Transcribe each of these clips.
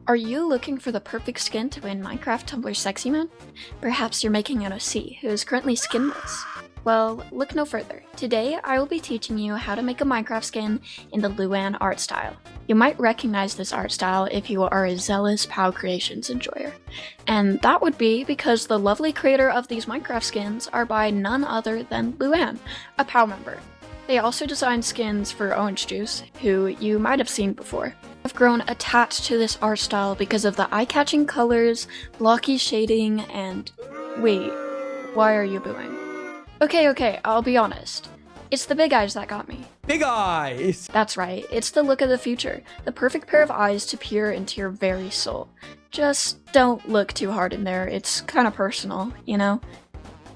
Are you looking for the perfect skin to win Minecraft Tumblr Sexy Man? Perhaps you're making an OC who is currently skinless. Well, look no further. Today, I will be teaching you how to make a Minecraft skin in the Luanne art style. You might recognize this art style if you are a zealous POW Creations enjoyer. And that would be because the lovely creator of these Minecraft skins are by none other than Luanne, a POW member. They also designed skins for Orange Juice, who you might have seen before. I've grown attached to this art style because of the eye-catching colors, blocky shading, and... Wait, why are you booing? Okay, I'll be honest. It's the big eyes that got me. Big eyes! That's right, it's the look of the future. The perfect pair of eyes to peer into your very soul. Just don't look too hard in there, it's kinda personal, you know?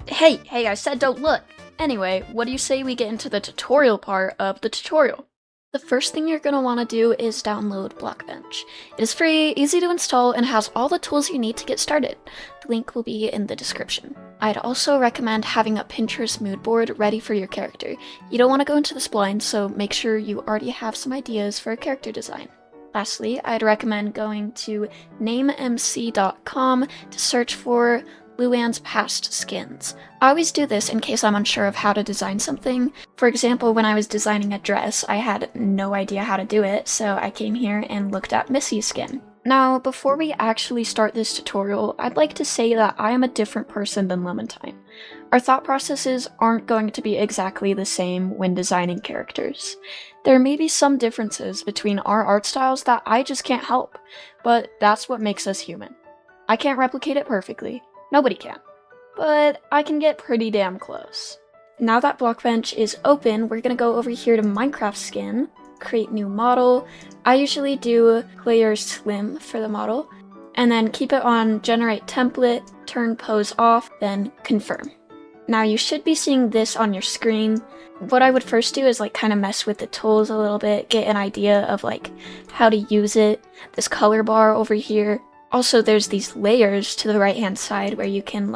Hey, I said don't look! Anyway, what do you say we get into the tutorial part of the tutorial? The first thing you're going to want to do is download Blockbench. It is free, easy to install, and has all the tools you need to get started. The link will be in the description. I'd also recommend having a Pinterest mood board ready for your character. You don't want to go into this blind, so make sure you already have some ideas for a character design. Lastly, I'd recommend going to namemc.com to search for Luanne's past skins. I always do this in case I'm unsure of how to design something. For example, when I was designing a dress, I had no idea how to do it, so I came here and looked at Missy's skin. Now, before we actually start this tutorial, I'd like to say that I am a different person than Lemonthyne. Our thought processes aren't going to be exactly the same when designing characters. There may be some differences between our art styles that I just can't help, but that's what makes us human. I can't replicate it perfectly. Nobody can. But I can get pretty damn close. Now that Blockbench is open, we're gonna go over here to Minecraft Skin, create new model. I usually do player slim for the model, and then keep it on generate template, turn pose off, then confirm. Now you should be seeing this on your screen. What I would first do is kind of mess with the tools a little bit, get an idea of how to use it. This color bar over here. Also, there's these layers to the right-hand side where you can,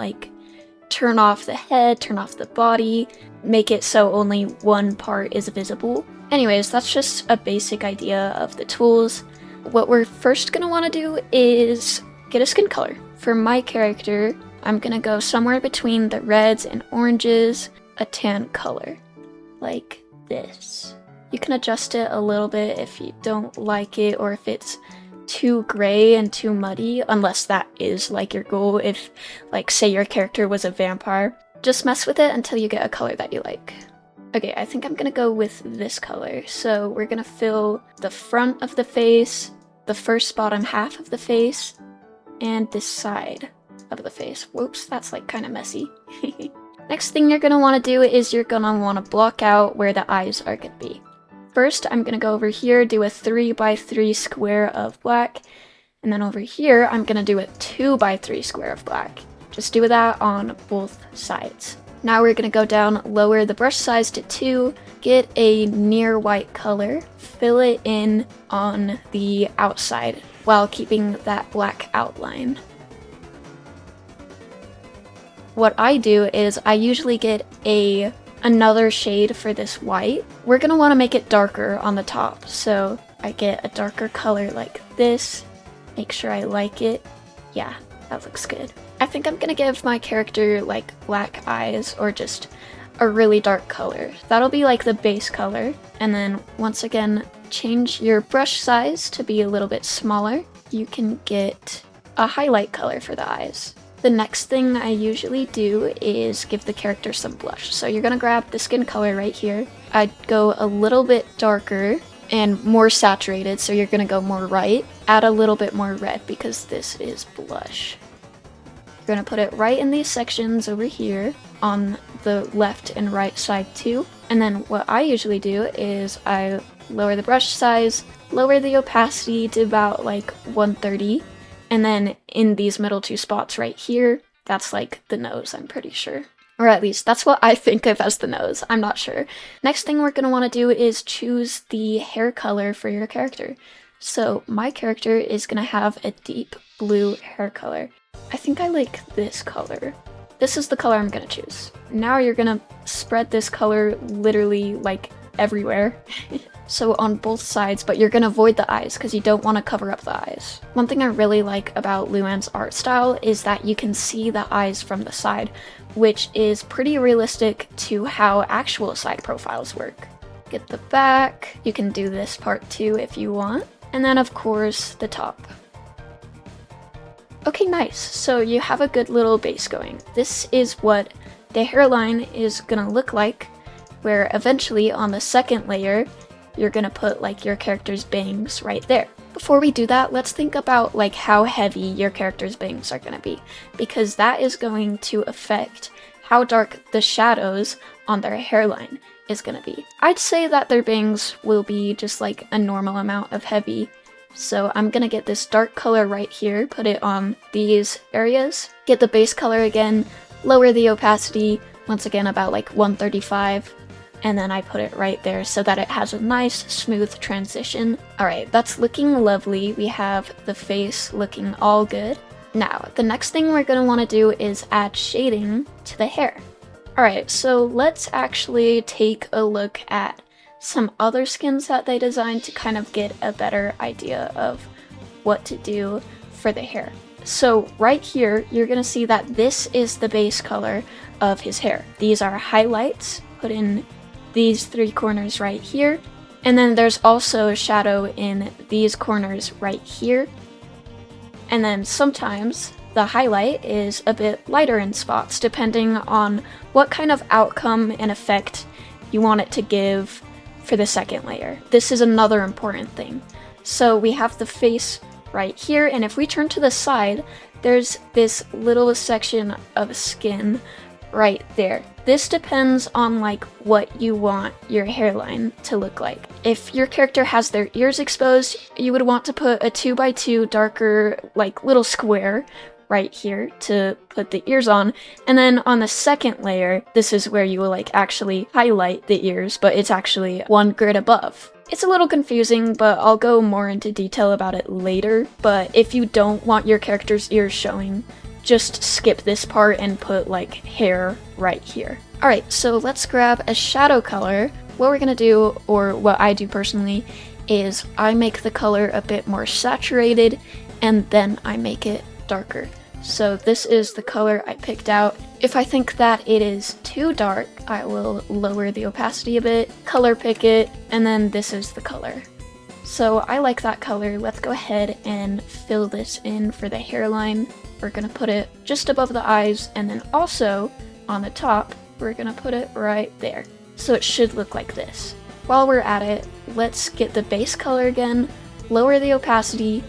turn off the head, turn off the body, make it so only one part is visible. Anyways, that's just a basic idea of the tools. What we're first gonna want to do is get a skin color. For my character, I'm gonna go somewhere between the reds and oranges, a tan color, like this. You can adjust it a little bit if you don't like it or if it's too gray and too muddy, unless that is your goal. If say your character was a vampire, just mess with it until you get a color that you like. Okay, I think I'm gonna go with this color. So we're gonna fill the front of the face, the first bottom half of the face, and this side of the face. Whoops, that's kind of messy. Next thing you're gonna want to do is you're gonna want to block out where the eyes are gonna be. First, I'm going to go over here, do a 3x3 square of black, and then over here, I'm going to do a 2x3 square of black. Just do that on both sides. Now we're going to go down, lower the brush size to 2, get a near white color, fill it in on the outside while keeping that black outline. What I do is I usually get another shade for this white. We're gonna want to make it darker on the top, so I get a darker color like this. Make sure I like it. Yeah, that looks good. I think I'm gonna give my character black eyes or just a really dark color. That'll be the base color. And then once again, change your brush size to be a little bit smaller. You can get a highlight color for the eyes. The next thing I usually do is give the character some blush. So you're gonna grab the skin color right here. I'd go a little bit darker and more saturated, so you're gonna go more right. Add a little bit more red because this is blush. You're gonna put it right in these sections over here on the left and right side too. And then what I usually do is I lower the brush size, lower the opacity to about 130. And then in these middle two spots right here, that's the nose, I'm pretty sure. Or at least that's what I think of as the nose, I'm not sure. Next thing we're going to want to do is choose the hair color for your character. So my character is going to have a deep blue hair color. I think I like this color. This is the color I'm going to choose. Now you're going to spread this color literally everywhere. so on both sides, but you're gonna avoid the eyes because you don't want to cover up the eyes. One thing I really like about Luanne's art style is that you can see the eyes from the side, which is pretty realistic to how actual side profiles work. Get the back, you can do this part too if you want, and then of course the top. Okay, nice, so you have a good little base going. This is what the hairline is gonna look like, where eventually on the second layer, you're gonna put like your character's bangs right there. Before we do that, let's think about like how heavy your character's bangs are gonna be, because that is going to affect how dark the shadows on their hairline is gonna be. I'd say that their bangs will be just like a normal amount of heavy. So I'm gonna get this dark color right here, put it on these areas, get the base color again, lower the opacity, once again about like 135, and then I put it right there so that it has a nice smooth transition. Alright, that's looking lovely. We have the face looking all good. Now, the next thing we're gonna wanna do is add shading to the hair. Alright, so let's actually take a look at some other skins that they designed to kind of get a better idea of what to do for the hair. So right here, you're gonna see that this is the base color of his hair. These are highlights put in these three corners right here, and then there's also a shadow in these corners right here. And then sometimes the highlight is a bit lighter in spots depending on what kind of outcome and effect you want it to give for the second layer. This is another important thing. So we have the face right here, and if we turn to the side, there's this little section of skin right there. This depends on like what you want your hairline to look like. If your character has their ears exposed, you would want to put a 2x2 darker like little square right here to put the ears on, and then on the second layer, this is where you will like actually highlight the ears, but it's actually one grid above. It's a little confusing, but I'll go more into detail about it later. But if you don't want your character's ears showing, just skip this part and put like hair right here. Alright, so let's grab a shadow color. What we're gonna do, or what I do personally, is I make the color a bit more saturated and then I make it darker. So this is the color I picked out. If I think that it is too dark, I will lower the opacity a bit, color pick it, and then this is the color. So I like that color. Let's go ahead and fill this in for the hairline. We're gonna put it just above the eyes, and then also on the top, we're gonna put it right there. So it should look like this. While we're at it, let's get the base color again, lower the opacity,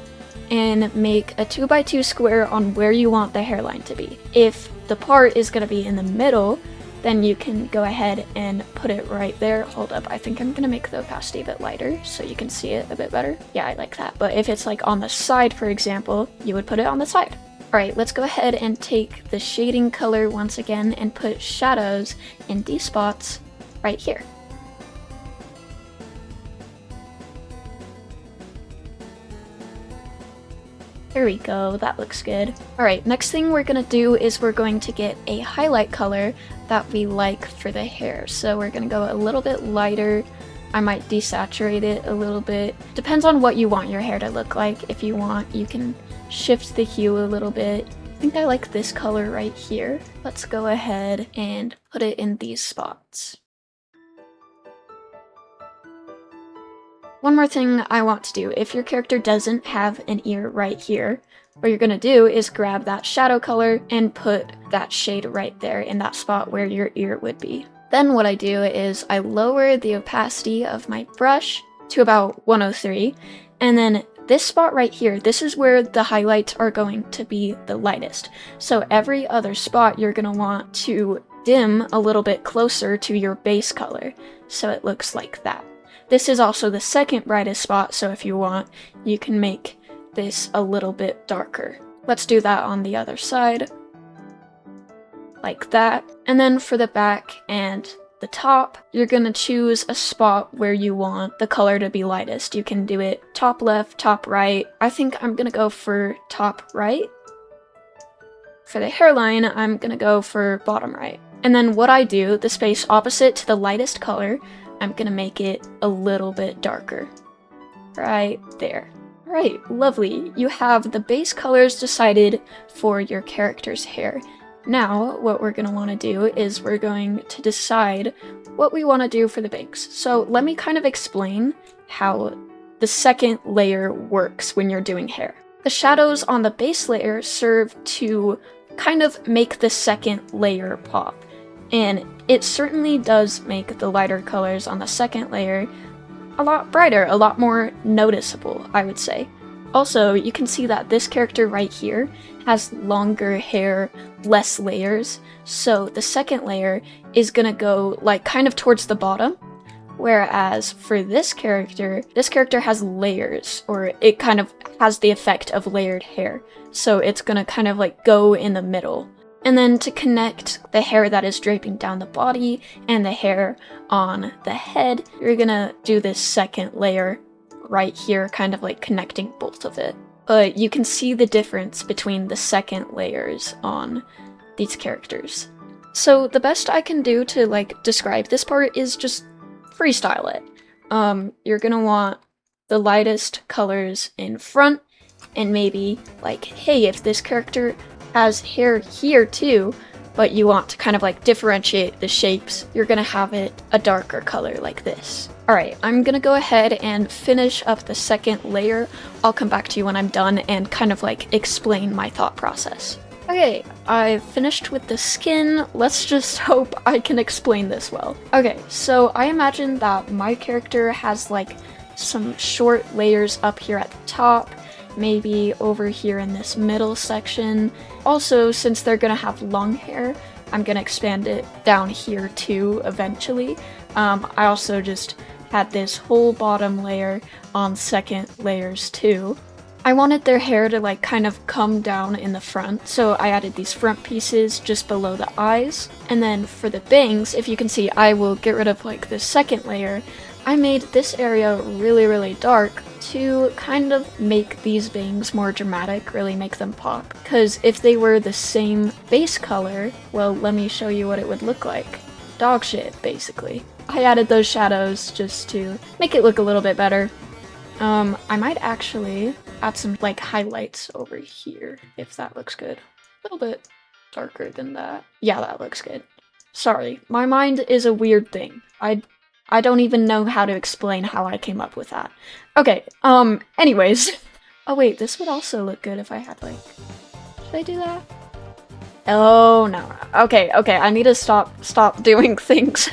and make a 2x2 square on where you want the hairline to be. If the part is gonna be in the middle, then you can go ahead and put it right there. Hold up, I think I'm gonna make the opacity a bit lighter so you can see it a bit better. Yeah, I like that. But if it's like on the side, for example, you would put it on the side. Alright, let's go ahead and take the shading color once again and put shadows in these spots right here. There we go, that looks good. Alright, next thing we're gonna do is we're going to get a highlight color that we like for the hair. So we're gonna go a little bit lighter. I might desaturate it a little bit. Depends on what you want your hair to look like. If you want, you can shift the hue a little bit. I think I like this color right here. Let's go ahead and put it in these spots. One more thing I want to do, if your character doesn't have an ear right here, what you're gonna do is grab that shadow color and put that shade right there in that spot where your ear would be. Then what I do is I lower the opacity of my brush to about 103, and then this spot right here, this is where the highlights are going to be the lightest. So every other spot you're gonna want to dim a little bit closer to your base color, so it looks like that. This is also the second brightest spot, so if you want, you can make this a little bit darker. Let's do that on the other side. Like that. And then for the back and the top, you're gonna choose a spot where you want the color to be lightest. You can do it top left, top right. I think I'm gonna go for top right. For the hairline, I'm gonna go for bottom right. And then what I do, the space opposite to the lightest color, I'm gonna make it a little bit darker. Right there. Alright, lovely. You have the base colors decided for your character's hair. Now, what we're gonna want to do is we're going to decide what we want to do for the bangs. So let me kind of explain how the second layer works when you're doing hair. The shadows on the base layer serve to kind of make the second layer pop. And it certainly does make the lighter colors on the second layer a lot brighter, a lot more noticeable, I would say. Also, you can see that this character right here has longer hair, less layers, so the second layer is gonna go like kind of towards the bottom, whereas for this character has layers, or it kind of has the effect of layered hair, so it's gonna kind of like go in the middle. And then to connect the hair that is draping down the body and the hair on the head, you're gonna do this second layer right here, kind of like connecting both of it. But you can see the difference between the second layers on these characters. So the best I can do to like describe this part is just freestyle it. You're gonna want the lightest colors in front, and maybe like, hey, if this character has hair here too, but you want to kind of like differentiate the shapes, you're gonna have it a darker color like this. Alright, I'm gonna go ahead and finish up the second layer. I'll come back to you when I'm done and kind of like explain my thought process. Okay, I've finished with the skin. Let's just hope I can explain this well. Okay, so I imagine that my character has like some short layers up here at the top, maybe over here in this middle section. Also, since they're gonna have long hair, I'm gonna expand it down here too eventually. I also just had this whole bottom layer on second layers too. I wanted their hair to like kind of come down in the front, so I added these front pieces just below the eyes. And then for the bangs, if you can see, I will get rid of like the second layer. I made this area really dark to kind of make these bangs more dramatic, really make them pop. Because if they were the same base color, well, let me show you what it would look like. Dog shit, basically. I added those shadows just to make it look a little bit better. I might actually add some like highlights over here, if that looks good. A little bit darker than that. Yeah, that looks good. Sorry, my mind is a weird thing. I don't even know how to explain how I came up with that. Okay, anyways. Oh wait, this would also look good if I had like... Should I do that? Oh, no. Okay, I need to stop doing things.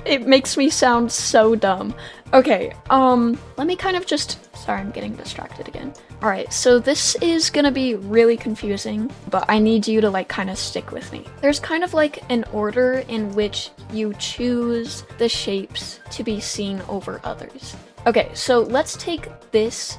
It makes me sound so dumb. Okay, let me kind of just... Sorry, I'm getting distracted again. Alright, so this is gonna be really confusing, but I need you to like kind of stick with me. There's kind of like an order in which you choose the shapes to be seen over others. Okay, so let's take this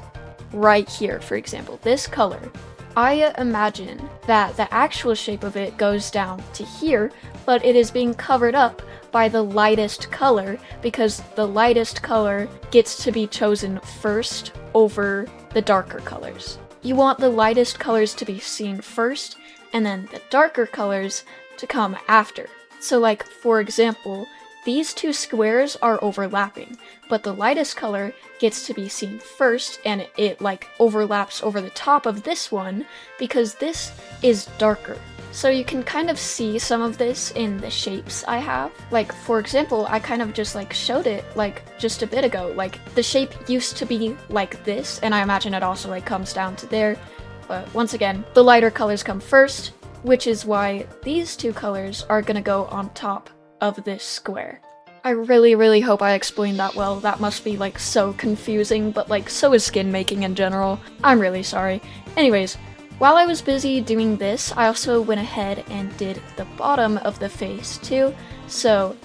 right here, for example, this color. I imagine that the actual shape of it goes down to here, but it is being covered up by the lightest color because the lightest color gets to be chosen first over the darker colors. You want the lightest colors to be seen first, and then the darker colors to come after. So like, for example, these two squares are overlapping, but the lightest color gets to be seen first, and it like overlaps over the top of this one because this is darker. So you can kind of see some of this in the shapes I have. Like, for example, I kind of just like showed it like just a bit ago. Like, the shape used to be like this, and I imagine it also like comes down to there. But once again, the lighter colors come first, which is why these two colors are gonna go on top of this square. I really hope I explained that well. That must be like so confusing, but like so is skin making in general. I'm really sorry. Anyways, while I was busy doing this, I also went ahead and did the bottom of the face too. So,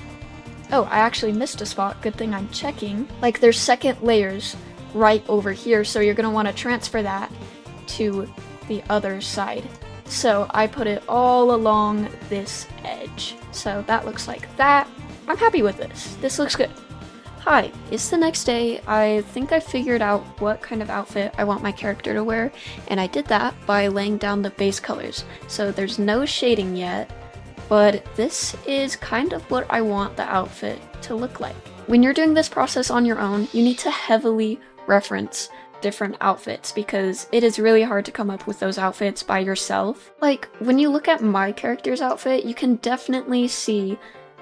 oh, I actually missed a spot. Good thing I'm checking. Like, there's second layers right over here, so you're gonna want to transfer that to the other side. So I put it all along this edge. So that looks like that. I'm happy with this. This looks good. Hi, it's the next day. I think I figured out what kind of outfit I want my character to wear, and I did that by laying down the base colors. So there's no shading yet, but this is kind of what I want the outfit to look like. When you're doing this process on your own, you need to heavily reference different outfits because it is really hard to come up with those outfits by yourself. Like, when you look at my character's outfit, you can definitely see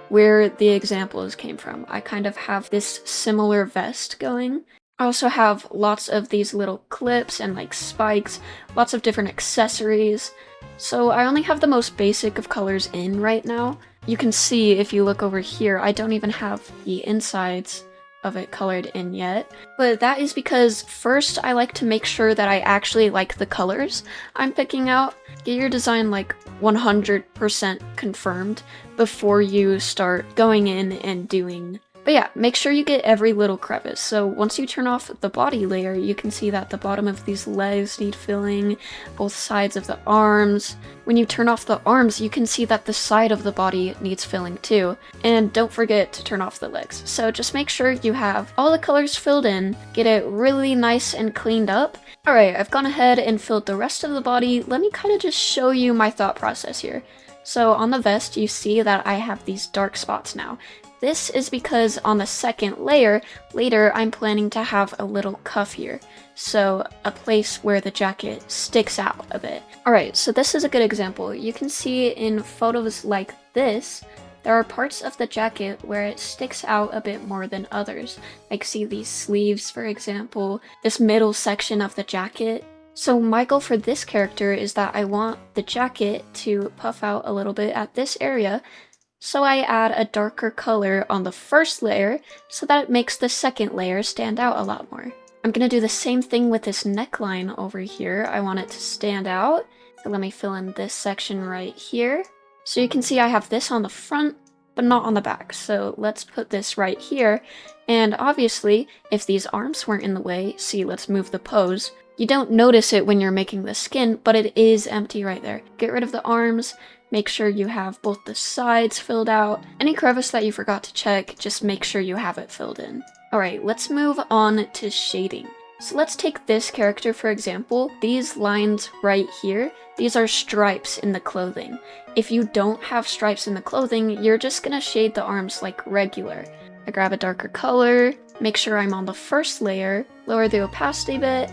where the examples came from. I kind of have this similar vest going. I also have lots of these little clips and like spikes, lots of different accessories. So I only have the most basic of colors in right now. You can see if you look over here, I don't even have the insides of it colored in yet. But that is because first I like to make sure that I actually like the colors I'm picking out. Get your design like 100% confirmed before you start going in and doing. But yeah, make sure you get every little crevice. So once you turn off the body layer, you can see that the bottom of these legs need filling, both sides of the arms. When you turn off the arms, you can see that the side of the body needs filling too. And don't forget to turn off the legs. So just make sure you have all the colors filled in, get it really nice and cleaned up. Alright, I've gone ahead and filled the rest of the body. Let me kind of just show you my thought process here. So on the vest, you see that I have these dark spots now. This is because on the second layer, later I'm planning to have a little cuff here. So a place where the jacket sticks out a bit. Alright, so this is a good example. You can see in photos like this, there are parts of the jacket where it sticks out a bit more than others. Like see these sleeves, for example, this middle section of the jacket. So my goal for this character is that I want the jacket to puff out a little bit at this area. So I add a darker color on the first layer so that it makes the second layer stand out a lot more. I'm gonna do the same thing with this neckline over here. I want it to stand out. So let me fill in this section right here. So you can see I have this on the front, but not on the back. So let's put this right here. And obviously, if these arms weren't in the way, see, let's move the pose. You don't notice it when you're making the skin, but it is empty right there. Get rid of the arms. Make sure you have both the sides filled out. Any crevice that you forgot to check, just make sure you have it filled in. Alright, let's move on to shading. So let's take this character for example. These lines right here, these are stripes in the clothing. If you don't have stripes in the clothing, you're just gonna shade the arms like regular. I grab a darker color, make sure I'm on the first layer, lower the opacity a bit,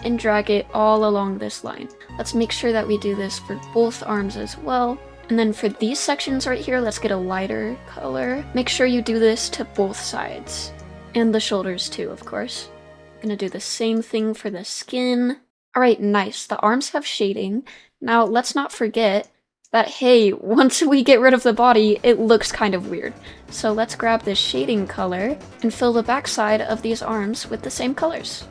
and drag it all along this line. Let's make sure that we do this for both arms as well. And then for these sections right here, let's get a lighter color. Make sure you do this to both sides. And the shoulders too, of course. I'm gonna do the same thing for the skin. Alright, nice. The arms have shading. Now, let's not forget that, hey, once we get rid of the body, it looks kind of weird. So let's grab this shading color and fill the backside of these arms with the same colors.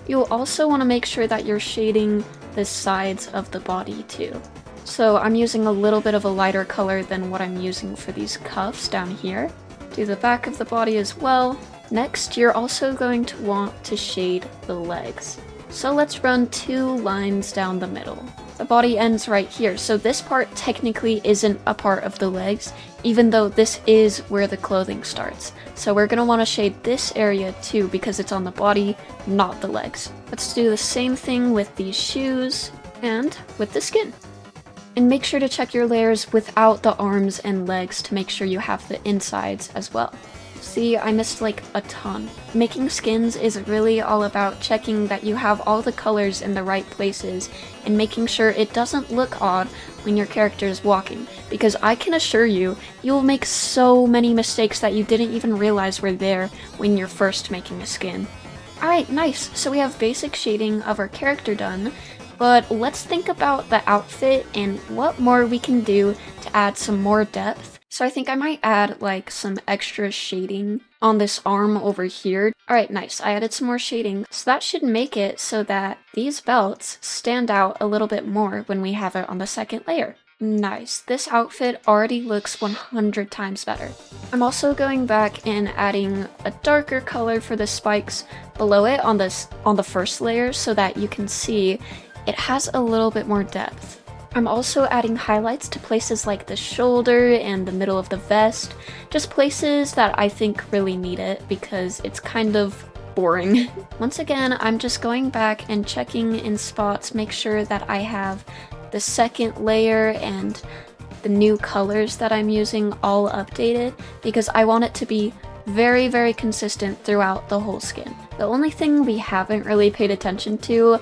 You'll also want to make sure that you're shading the sides of the body too. So I'm using a little bit of a lighter color than what I'm using for these cuffs down here. Do the back of the body as well. Next, you're also going to want to shade the legs. So let's run 2 lines down the middle. The body ends right here, so this part technically isn't a part of the legs, even though this is where the clothing starts. So we're going to want to shade this area too because it's on the body, not the legs. Let's do the same thing with these shoes and with the skin. And make sure to check your layers without the arms and legs to make sure you have the insides as well. See, I missed like a ton. Making skins is really all about checking that you have all the colors in the right places and making sure it doesn't look odd when your character is walking, because I can assure you, you'll make so many mistakes that you didn't even realize were there when you're first making a skin. Alright, nice. So we have basic shading of our character done, but let's think about the outfit and what more we can do to add some more depth. So I think I might add like some extra shading on this arm over here. Alright, nice. I added some more shading. So that should make it so that these belts stand out a little bit more when we have it on the second layer. Nice. This outfit already looks 100 times better. I'm also going back and adding a darker color for the spikes below it on the first layer so that you can see it has a little bit more depth. I'm also adding highlights to places like the shoulder and the middle of the vest, just places that I think really need it because it's kind of boring. Once again, I'm just going back and checking in spots, make sure that I have the second layer and the new colors that I'm using all updated because I want it to be very, very consistent throughout the whole skin. The only thing we haven't really paid attention to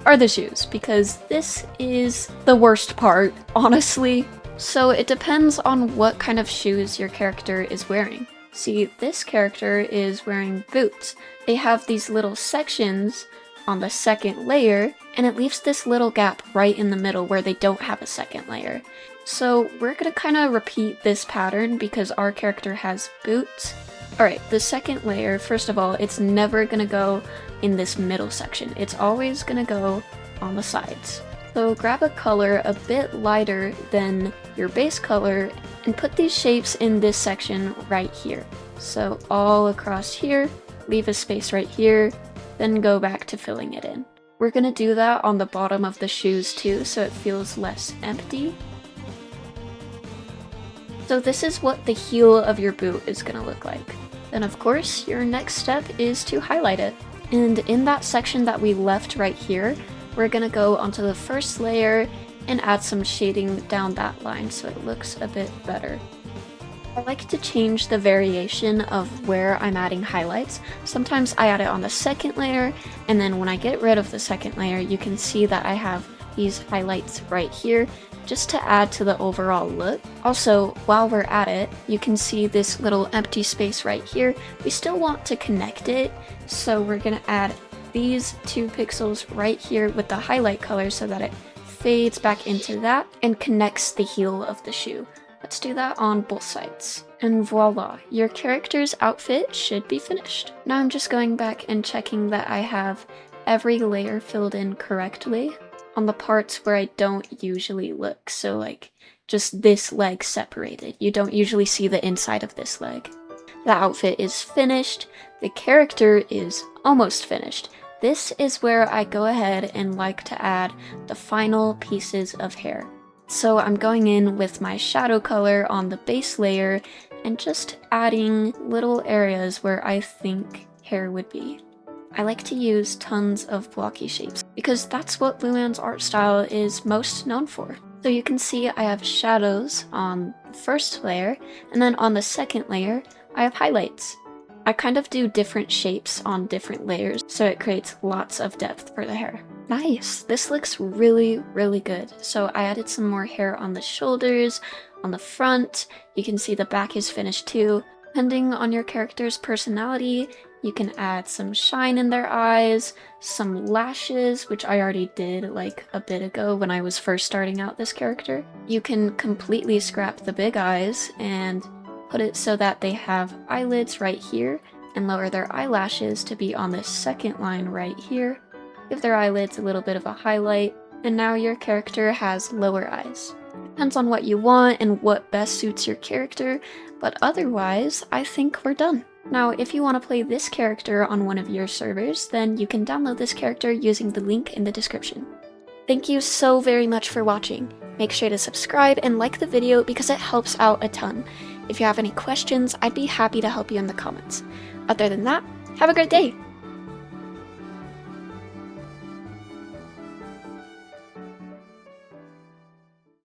are the shoes, because this is the worst part, honestly. So it depends on what kind of shoes your character is wearing. See, this character is wearing boots. They have these little sections on the second layer, and it leaves this little gap right in the middle where they don't have a second layer. So we're gonna kind of repeat this pattern because our character has boots. Alright, the second layer, first of all, it's never gonna go in this middle section. It's always gonna go on the sides. So grab a color a bit lighter than your base color and put these shapes in this section right here. So all across here, leave a space right here, then go back to filling it in. We're gonna do that on the bottom of the shoes too, so it feels less empty. So this is what the heel of your boot is gonna look like. Then of course, your next step is to highlight it. And in that section that we left right here, we're gonna go onto the first layer and add some shading down that line so it looks a bit better. I like to change the variation of where I'm adding highlights. Sometimes I add it on the second layer, and then when I get rid of the second layer, you can see that I have these highlights right here, just to add to the overall look. Also, while we're at it, you can see this little empty space right here. We still want to connect it, so we're gonna add these 2 pixels right here with the highlight color so that it fades back into that and connects the heel of the shoe. Let's do that on both sides. And voila, your character's outfit should be finished. Now I'm just going back and checking that I have every layer filled in correctly on the parts where I don't usually look. So like just this leg separated. You don't usually see the inside of this leg. The outfit is finished. The character is almost finished. This is where I go ahead and like to add the final pieces of hair. So I'm going in with my shadow color on the base layer and just adding little areas where I think hair would be. I like to use tons of blocky shapes because that's what Luanne's art style is most known for. So you can see I have shadows on the first layer, and then on the second layer, I have highlights. I kind of do different shapes on different layers, so it creates lots of depth for the hair. Nice! This looks really, really good. So I added some more hair on the shoulders, on the front. You can see the back is finished too. Depending on your character's personality, you can add some shine in their eyes, some lashes, which I already did like a bit ago when I was first starting out this character. You can completely scrap the big eyes and put it so that they have eyelids right here and lower their eyelashes to be on this second line right here. Give their eyelids a little bit of a highlight, and now your character has lower eyes. Depends on what you want and what best suits your character, but otherwise, I think we're done. Now, if you want to play this character on one of your servers, then you can download this character using the link in the description. Thank you so very much for watching. Make sure to subscribe and like the video because it helps out a ton. If you have any questions, I'd be happy to help you in the comments. Other than that, have a great day!